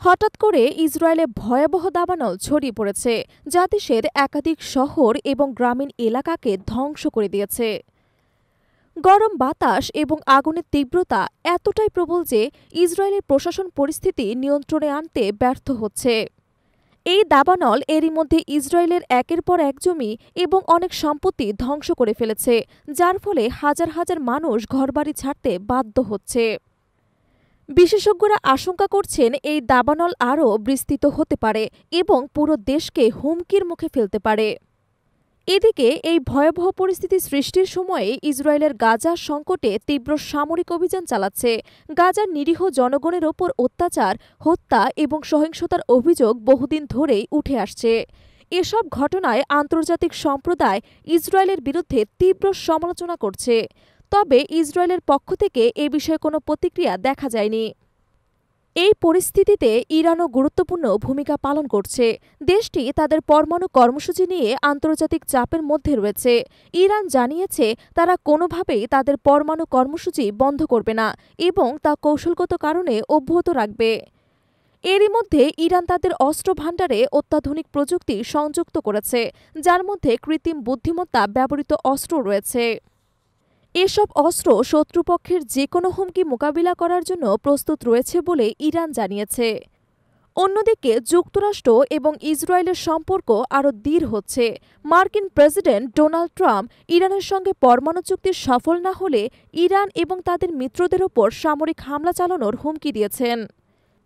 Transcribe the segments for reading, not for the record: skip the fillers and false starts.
হঠাৎ করে ইসরায়েলে ভয়াবহ দাবানল ছড়িয়ে পড়েছে, যা দেশের একাধিক শহর এবং গ্রামীণ এলাকাকে ধ্বংস করে দিয়েছে। গরম বাতাস এবং আগুনের তীব্রতা এতটাই প্রবল যে ইসরায়েলের প্রশাসন পরিস্থিতি নিয়ন্ত্রণে আনতে ব্যর্থ হচ্ছে। এই দাবানল এরই মধ্যে ইসরায়েলের একের পর এক জমি এবং অনেক সম্পত্তি ধ্বংস করে ফেলেছে, যার ফলে হাজার হাজার মানুষ ঘরবাড়ি ছাড়তে বাধ্য হচ্ছে। বিশেষজ্ঞরা আশঙ্কা করছেন এই দাবানল আরও বিস্তৃত হতে পারে এবং পুরো দেশকে হুমকির মুখে ফেলতে পারে। এদিকে এই ভয়াবহ পরিস্থিতি সৃষ্টির সময়ে ইসরায়েলের গাজা সংকটে তীব্র সামরিক অভিযান চালাচ্ছে। গাজার নিরীহ জনগণের ওপর অত্যাচার, হত্যা এবং সহিংসতার অভিযোগ বহুদিন ধরেই উঠে আসছে। এসব ঘটনায় আন্তর্জাতিক সম্প্রদায় ইসরায়েলের বিরুদ্ধে তীব্র সমালোচনা করছে। তবে ইসরায়েলের পক্ষ থেকে এ বিষয়ে কোনো প্রতিক্রিয়া দেখা যায়নি। এই পরিস্থিতিতে ইরানও গুরুত্বপূর্ণ ভূমিকা পালন করছে। দেশটি তাদের পরমাণু কর্মসূচি নিয়ে আন্তর্জাতিক চাপের মধ্যে রয়েছে। ইরান জানিয়েছে তারা কোনোভাবেই তাদের পরমাণু কর্মসূচি বন্ধ করবে না এবং তা কৌশলগত কারণে অব্যাহত রাখবে। এরই মধ্যে ইরান তাদের অস্ত্র ভাণ্ডারে অত্যাধুনিক প্রযুক্তি সংযুক্ত করেছে, যার মধ্যে কৃত্রিম বুদ্ধিমত্তা ব্যবহৃত অস্ত্র রয়েছে। এসব অস্ত্র শত্রুপক্ষের যে কোনো হুমকি মোকাবিলা করার জন্য প্রস্তুত রয়েছে বলে ইরান জানিয়েছে। অন্যদিকে যুক্তরাষ্ট্র এবং ইসরায়েলের সম্পর্ক আরও দৃঢ় হচ্ছে। মার্কিন প্রেসিডেন্ট ডোনাল্ড ট্রাম্প ইরানের সঙ্গে পরমাণু চুক্তি সফল না হলে ইরান এবং তাদের মিত্রদের ওপর সামরিক হামলা চালানোর হুমকি দিয়েছেন।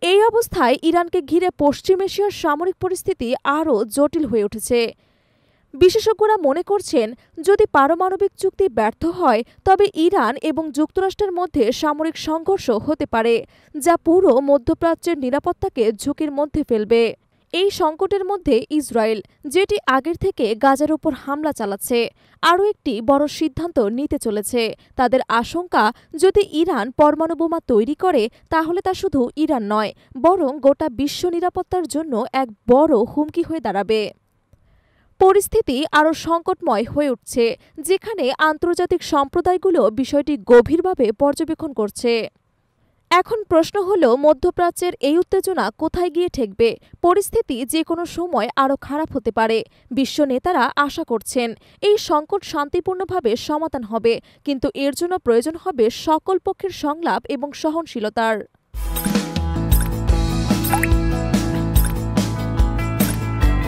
এই অবস্থায় ইরানকে ঘিরে পশ্চিম এশিয়ার সামরিক পরিস্থিতি আরও জটিল হয়ে উঠেছে। বিশেষজ্ঞরা মনে করছেন, যদি পারমাণবিক চুক্তি ব্যর্থ হয় তবে ইরান এবং যুক্তরাষ্ট্রের মধ্যে সামরিক সংঘর্ষ হতে পারে, যা পুরো মধ্যপ্রাচ্যের নিরাপত্তাকে ঝুঁকির মধ্যে ফেলবে। এই সংকটের মধ্যে ইসরায়েল, যেটি আগের থেকে গাজার উপর হামলা চালাচ্ছে, আরও একটি বড় সিদ্ধান্ত নিতে চলেছে। তাদের আশঙ্কা, যদি ইরান পরমাণু বোমা তৈরি করে তাহলে তা শুধু ইরান নয়, বরং গোটা বিশ্ব নিরাপত্তার জন্য এক বড় হুমকি হয়ে দাঁড়াবে। পরিস্থিতি আরও সংকটময় হয়ে উঠছে, যেখানে আন্তর্জাতিক সম্প্রদায়গুলো বিষয়টি গভীরভাবে পর্যবেক্ষণ করছে। এখন প্রশ্ন হল, মধ্যপ্রাচ্যের এই উত্তেজনা কোথায় গিয়ে ঠেকবে? পরিস্থিতি যে কোনো সময় আরও খারাপ হতে পারে। বিশ্ব নেতারা আশা করছেন এই সংকট শান্তিপূর্ণভাবে সমাধান হবে, কিন্তু এর জন্য প্রয়োজন হবে সকল পক্ষের সংলাপ এবং সহনশীলতার।